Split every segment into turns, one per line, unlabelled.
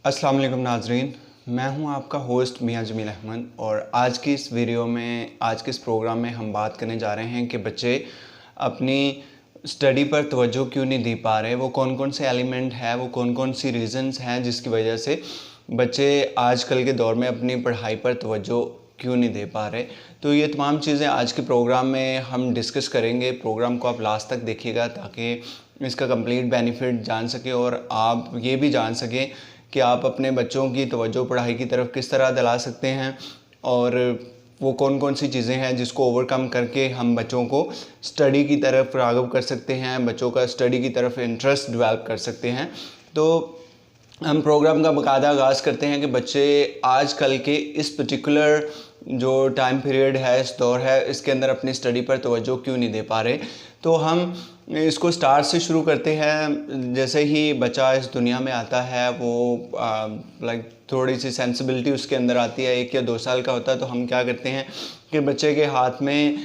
अस्सलाम वालेकुम नाजरीन, मैं हूं आपका होस्ट मियां जमील अहमद और आज की इस वीडियो में आज के इस प्रोग्राम में हम बात करने जा रहे हैं कि बच्चे अपनी स्टडी पर तवज्जो क्यों नहीं दे पा रहे। वो कौन कौन से एलिमेंट हैं, वो कौन कौन सी रीज़न्स हैं जिसकी वजह से बच्चे आजकल के दौर में अपनी पढ़ाई पर तवज्जो क्यों नहीं दे पा रहे। तो ये तमाम चीज़ें आज के प्रोग्राम में हम डिस्कस करेंगे। प्रोग्राम को आप लास्ट तक देखिएगा ताकि इसका कंप्लीट बेनिफिट जान सकें और आप ये भी जान सकें कि आप अपने बच्चों की तवज्जो पढ़ाई की तरफ किस तरह दिला सकते हैं और वो कौन कौन सी चीज़ें हैं जिसको ओवरकम करके हम बच्चों को स्टडी की तरफ राग़िब कर सकते हैं, बच्चों का स्टडी की तरफ इंटरेस्ट डेवलप कर सकते हैं। तो हम प्रोग्राम का बाकायदा आगाज़ करते हैं कि बच्चे आजकल के इस पर्टिकुलर जो टाइम पीरियड है, इस दौर है, इसके अंदर अपनी स्टडी पर तवज्जो क्यों नहीं दे पा रहे। तो हम इसको स्टार्ट से शुरू करते हैं। जैसे ही बच्चा इस दुनिया में आता है वो थोड़ी सी सेंसिबिलिटी उसके अंदर आती है, 1 या 2 साल का होता है, तो हम क्या करते हैं कि बच्चे के हाथ में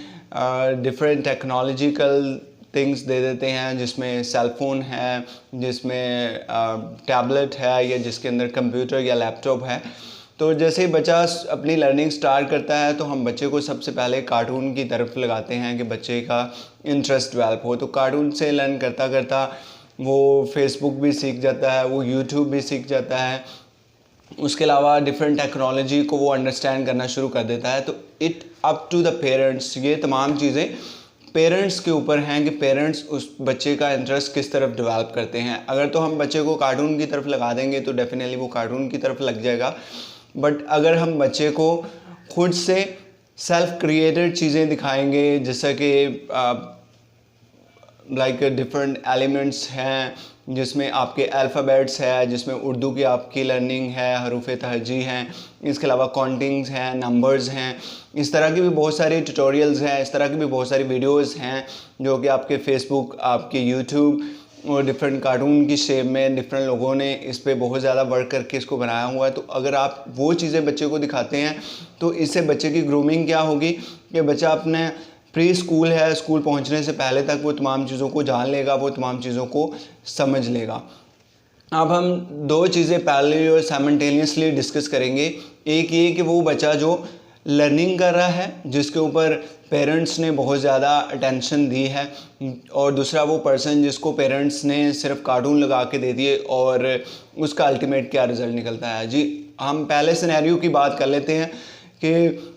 डिफरेंट टेक्नोलॉजिकल थिंग्स दे देते हैं, जिसमें सेल फ़ोन है, जिसमें टैबलेट है या जिसके अंदर कंप्यूटर या लैपटॉप है। तो जैसे ही बच्चा अपनी लर्निंग स्टार्ट करता है तो हम बच्चे को सबसे पहले कार्टून की तरफ लगाते हैं कि बच्चे का इंटरेस्ट डेवलप हो। तो कार्टून से लर्न करता करता वो फेसबुक भी सीख जाता है, वो यूट्यूब भी सीख जाता है, उसके अलावा डिफरेंट टेक्नोलॉजी को वो अंडरस्टैंड करना शुरू कर देता है। तो it up to the parents, ये तमाम चीज़ें पेरेंट्स के ऊपर हैं कि पेरेंट्स उस बच्चे का इंटरेस्ट किस तरफ डेवलप करते हैं। अगर तो हम बच्चे को कार्टून की तरफ लगा देंगे तो डेफिनेटली वो कार्टून की तरफ लग जाएगा, बट अगर हम बच्चे को खुद से सेल्फ क्रिएटेड चीज़ें दिखाएंगे, जैसा कि डिफरेंट एलिमेंट्स हैं जिसमें आपके अल्फ़ाबेट्स है, जिसमें उर्दू की आपकी लर्निंग है, हरूफ तहजी हैं, इसके अलावा काउंटिंग्स हैं, नंबर्स हैं, इस तरह की भी बहुत सारी ट्यूटोरियल्स हैं, इस तरह की भी बहुत सारी वीडियोस हैं जो कि आपके फेसबुक, आपके यूट्यूब और डिफरेंट कार्टून की शेप में डिफरेंट लोगों ने इस पे बहुत ज़्यादा वर्क करके इसको बनाया हुआ है। तो अगर आप वो चीज़ें बच्चे को दिखाते हैं तो इससे बच्चे की ग्रूमिंग क्या होगी कि बच्चा अपने प्री स्कूल है, स्कूल पहुंचने से पहले तक वो तमाम चीज़ों को जान लेगा, वो तमाम चीज़ों को समझ लेगा। अब हम 2 चीज़ें पैरेलली और साइमल्टेनियसली डिस्कस करेंगे। एक ये कि वो बच्चा जो लर्निंग कर रहा है, जिसके ऊपर पेरेंट्स ने बहुत ज़्यादा अटेंशन दी है, और दूसरा वो पर्सन जिसको पेरेंट्स ने सिर्फ कार्टून लगा के दे दिए और उसका अल्टीमेट क्या रिज़ल्ट निकलता है। जी, हम पहले सिनेरियो की बात कर लेते हैं कि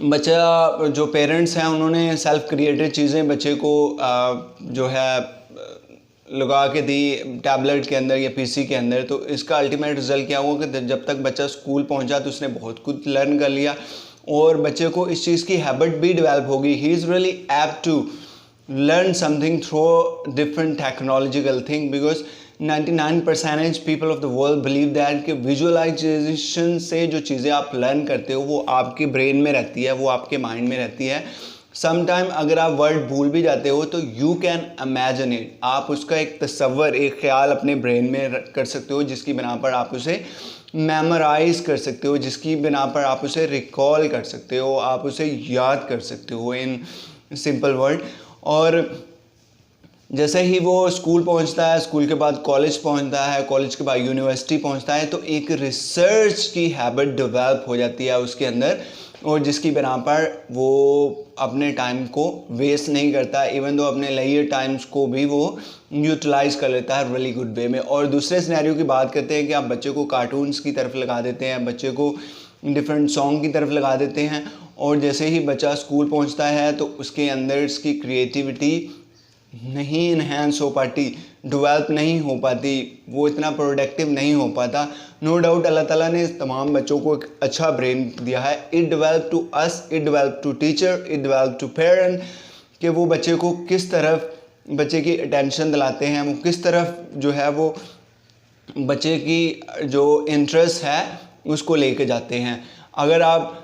बच्चा, जो पेरेंट्स हैं उन्होंने सेल्फ क्रिएटेड चीज़ें बच्चे को जो है लगा के दी टैबलेट के अंदर या पीसी के अंदर। तो इसका अल्टीमेट रिज़ल्ट क्या हुआ कि जब तक बच्चा स्कूल पहुंचा तो उसने बहुत कुछ लर्न कर लिया और बच्चे को इस चीज़ की हैबिट भी डेवलप होगी। He is really apt to learn something through different technological thing because 99% people of the world believe that कि विजुअलाइजेशन से जो चीज़ें आप लर्न करते हो वो आपके ब्रेन में रहती है, वो आपके माइंड में रहती है। समटाइम अगर आप वर्ड भूल भी जाते हो तो यू कैन इमेजिन इट, आप उसका एक तस्वर, एक ख्याल अपने ब्रेन में कर सकते हो, जिसकी बिना पर आप उसे मेमोराइज कर सकते हो, जिसकी बिना पर आप उसे रिकॉल कर सकते हो, आप उसे याद कर सकते हो इन सिंपल वर्ड। और जैसे ही वो स्कूल पहुंचता है, स्कूल के बाद कॉलेज पहुंचता है, कॉलेज के बाद यूनिवर्सिटी पहुंचता है, तो एक रिसर्च की हैबिट डेवलप हो जाती है उसके अंदर, और जिसकी बिना पर वो अपने टाइम को वेस्ट नहीं करता, इवन दो अपने लेयर टाइम्स को भी वो यूटिलाइज़ कर लेता है रियली गुड वे में। और दूसरे सिनेरियो की बात करते हैं कि आप बच्चे को कार्टून्स की तरफ लगा देते हैं, बच्चे को डिफरेंट सॉन्ग की तरफ लगा देते हैं, और जैसे ही बच्चा स्कूल पहुंचता है तो उसके अंदर इसकी क्रिएटिविटी नहीं इन्हेंस हो पाती, डेवलप नहीं हो पाती, वो इतना प्रोडक्टिव नहीं हो पाता। नो डाउट अल्लाह ताला ने तमाम बच्चों को एक अच्छा ब्रेन दिया है। It develop to us, it develop to teacher, it develop to parent, कि वो बच्चे को किस तरफ बच्चे की अटेंशन दिलाते हैं, वो किस तरफ जो है वो बच्चे की जो इंटरेस्ट है उसको लेके जाते हैं। अगर आप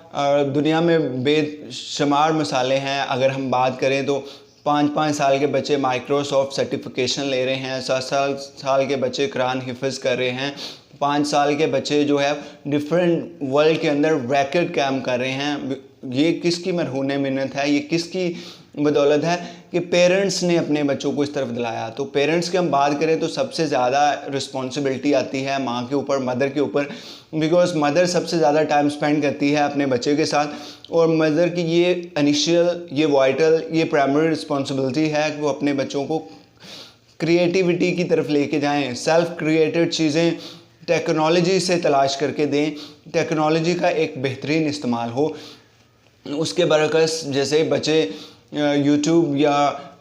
दुनिया में बेशुमार मिसालें हैं, अगर हम बात करें तो 5-5 साल के बच्चे माइक्रोसॉफ्ट सर्टिफिकेशन ले रहे हैं, 7 साल के बच्चे कुरान हिफ्ज़ कर रहे हैं, 5 साल के बच्चे जो है डिफरेंट वर्ल्ड के अंदर रैकेट कैम्प कर रहे हैं, ये किसकी मरहून मिन्नत है, ये किसकी बदौलत है कि पेरेंट्स ने अपने बच्चों को इस तरफ दिलाया। तो पेरेंट्स की हम बात करें तो सबसे ज़्यादा रिस्पॉन्सिबिलिटी आती है माँ के ऊपर, मदर के ऊपर, बिकॉज मदर सबसे ज़्यादा टाइम स्पेंड करती है अपने बच्चे के साथ। और मदर की ये इनिशियल, ये वाइटल, ये प्राइमरी रिस्पॉन्सिबिलिटी है कि वो अपने बच्चों को क्रिएटिविटी की तरफ लेके जाएं, सेल्फ क्रिएटेड चीज़ें टेक्नोलॉजी से तलाश करके दें, टेक्नोलॉजी का एक बेहतरीन इस्तेमाल हो। उसके बरकस जैसे बच्चे यूट्यूब या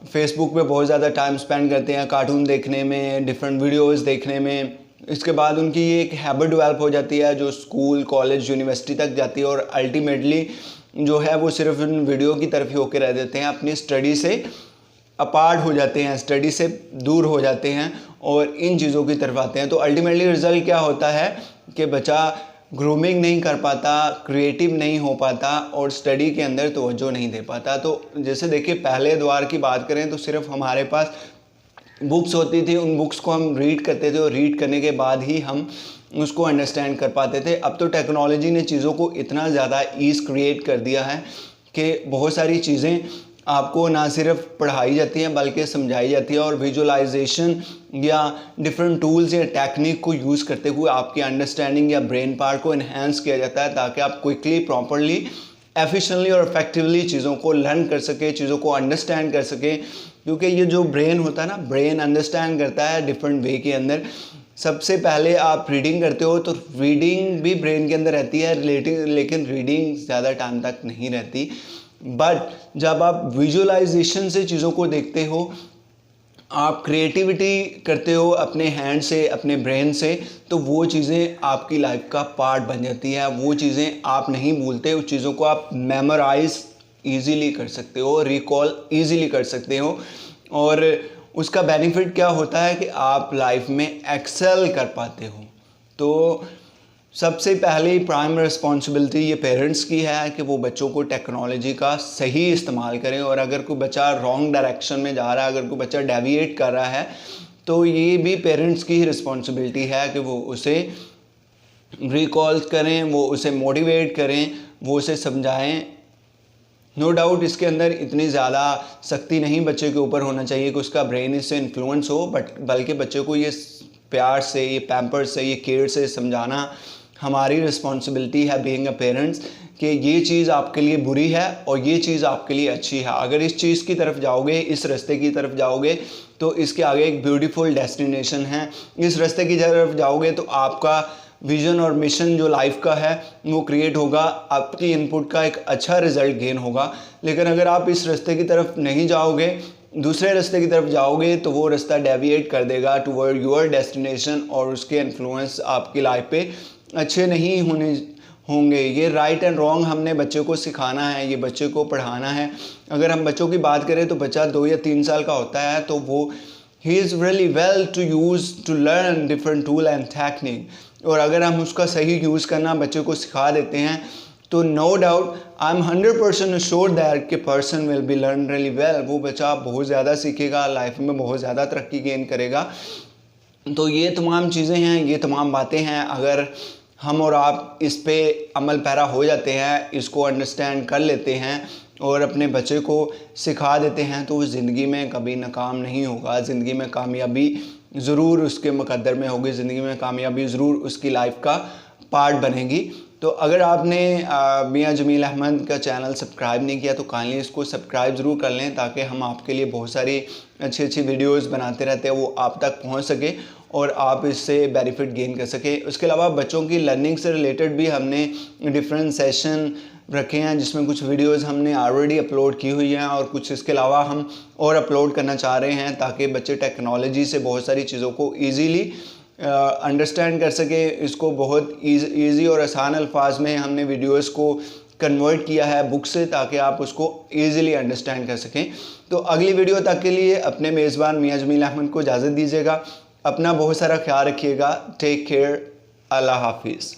फेसबुक पे बहुत ज़्यादा टाइम स्पेंड करते हैं कार्टून देखने में, डिफरेंट वीडियोस देखने में, इसके बाद उनकी ये एक हैबिट डेवलप हो जाती है जो स्कूल, कॉलेज, यूनिवर्सिटी तक जाती है, और अल्टीमेटली जो है वो सिर्फ इन वीडियो की तरफ ही होकर रह देते हैं, अपनी स्टडी से अपार्ट हो जाते हैं, स्टडी से दूर हो जाते हैं और इन चीज़ों की तरफ आते हैं। तो अल्टीमेटली रिज़ल्ट क्या होता है कि बच्चा ग्रूमिंग नहीं कर पाता, क्रिएटिव नहीं हो पाता और स्टडी के अंदर तवज्जो नहीं दे पाता। तो जैसे देखिए पहले दौर की बात करें तो सिर्फ हमारे पास बुक्स होती थी, उन बुक्स को हम रीड करते थे और रीड करने के बाद ही हम उसको अंडरस्टैंड कर पाते थे। अब तो टेक्नोलॉजी ने चीज़ों को इतना ज़्यादा ईज़ क्रिएट कर दिया है कि बहुत सारी चीज़ें आपको ना सिर्फ पढ़ाई जाती हैं बल्कि समझाई जाती है, और विजुअलाइजेशन या डिफरेंट टूल्स या टेक्निक को यूज़ करते हुए आपकी अंडरस्टैंडिंग या ब्रेन पार्ट को इन्हेंस किया जाता है ताकि आप क्विकली, प्रॉपरली, एफिशिएंटली और इफेक्टिवली चीज़ों को लर्न कर सके, चीज़ों को अंडरस्टैंड कर सके। क्योंकि ये जो ब्रेन होता है ना, ब्रेन अंडरस्टैंड करता है डिफरेंट वे के अंदर। सबसे पहले आप रीडिंग करते हो तो रीडिंग भी ब्रेन के अंदर रहती है लेकिन रीडिंग ज़्यादा टाइम तक नहीं रहती। बट जब आप विजुअलाइजेशन से चीज़ों को देखते हो, आप क्रिएटिविटी करते हो अपने हैंड से, अपने ब्रेन से, तो वो चीज़ें आपकी लाइफ का पार्ट बन जाती है। वो चीज़ें आप नहीं भूलते, उस चीज़ों को आप मेमोराइज ईज़िली कर सकते हो, रिकॉल ईज़िली कर सकते हो, और उसका बेनिफिट क्या होता है कि आप लाइफ में एक्सेल कर पाते हो। तो सबसे पहली प्राइम रिस्पॉन्सिबिलिटी ये पेरेंट्स की है कि वो बच्चों को टेक्नोलॉजी का सही इस्तेमाल करें, और अगर कोई बच्चा रॉन्ग डायरेक्शन में जा रहा है, अगर कोई बच्चा डेविएट कर रहा है, तो ये भी पेरेंट्स की ही रिस्पॉन्सिबिलिटी है कि वो उसे रिकॉल करें, वो उसे मोटिवेट करें, वो उसे समझाएं। नो डाउट इसके अंदर इतनी ज़्यादा सख्ती नहीं बच्चे के ऊपर होना चाहिए कि उसका ब्रेन इससे इन्फ्लुएंस हो, बल्कि बच्चे को ये प्यार से, ये पैम्पर से, ये केयर से समझाना हमारी रिस्पॉन्सिबिलिटी है बीइंग अ पेरेंट्स कि ये चीज़ आपके लिए बुरी है और ये चीज़ आपके लिए अच्छी है। अगर इस चीज़ की तरफ जाओगे, इस रास्ते की तरफ जाओगे, तो इसके आगे एक ब्यूटीफुल डेस्टिनेशन है। इस रास्ते की तरफ जाओगे तो आपका विजन और मिशन जो लाइफ का है वो क्रिएट होगा, आपकी इनपुट का एक अच्छा रिजल्ट गेन होगा। लेकिन अगर आप इस रास्ते की तरफ नहीं जाओगे, दूसरे रास्ते की तरफ जाओगे, तो वो रास्ता डेविएट कर देगा टुवर्ड योर डेस्टिनेशन, और उसके इन्फ्लुएंस आपकी लाइफ पे अच्छे नहीं होंगे। ये राइट एंड रॉन्ग हमने बच्चे को सिखाना है, ये बच्चे को पढ़ाना है। अगर हम बच्चों की बात करें तो बच्चा 2 या 3 साल का होता है तो वो he is really well to use to learn different tool and technique, और अगर हम उसका सही यूज़ करना बच्चे को सिखा देते हैं तो no doubt I am 100% sure that कि person will be learn really well. वो बच्चा बहुत ज़्यादा सीखेगा, लाइफ में बहुत ज़्यादा तरक्की गेन करेगा। तो ये तमाम चीज़ें हैं, ये तमाम बातें हैं, अगर हम और आप इस पे अमल पैरा हो जाते हैं, इसको अंडरस्टैंड कर लेते हैं और अपने बच्चे को सिखा देते हैं, तो वो ज़िंदगी में कभी नाकाम नहीं होगा। ज़िंदगी में कामयाबी ज़रूर उसके मुकद्दर में होगी, ज़िंदगी में कामयाबी ज़रूर उसकी लाइफ का पार्ट बनेगी। तो अगर आपने मियां जमील अहमद का चैनल सब्सक्राइब नहीं किया तो काइंडली इसको सब्सक्राइब ज़रूर कर लें, ताकि हम आपके लिए बहुत सारी अच्छी अच्छी वीडियोस बनाते रहते हैं, वो आप तक पहुंच सके और आप इससे बेनिफिट गेन कर सके। उसके अलावा बच्चों की लर्निंग से रिलेटेड भी हमने डिफरेंट सेशन रखे हैं, जिसमें कुछ वीडियोस हमने ऑलरेडी अपलोड की हुई हैं और कुछ इसके अलावा हम और अपलोड करना चाह रहे हैं, ताकि बच्चे टेक्नोलॉजी से बहुत सारी चीज़ों को ईज़िली अंडरस्टैंड कर सके। इसको बहुत ईजी और आसान अल्फाज में हमने वीडियोस को कन्वर्ट किया है बुक से, ताकि आप उसको ईज़िली अंडरस्टैंड कर सकें। तो अगली वीडियो तक के लिए अपने मेज़बान मियां जमील अहमद को इजाज़त दीजिएगा। अपना बहुत सारा ख्याल रखिएगा। Take care. अल्लाह हाफिज़।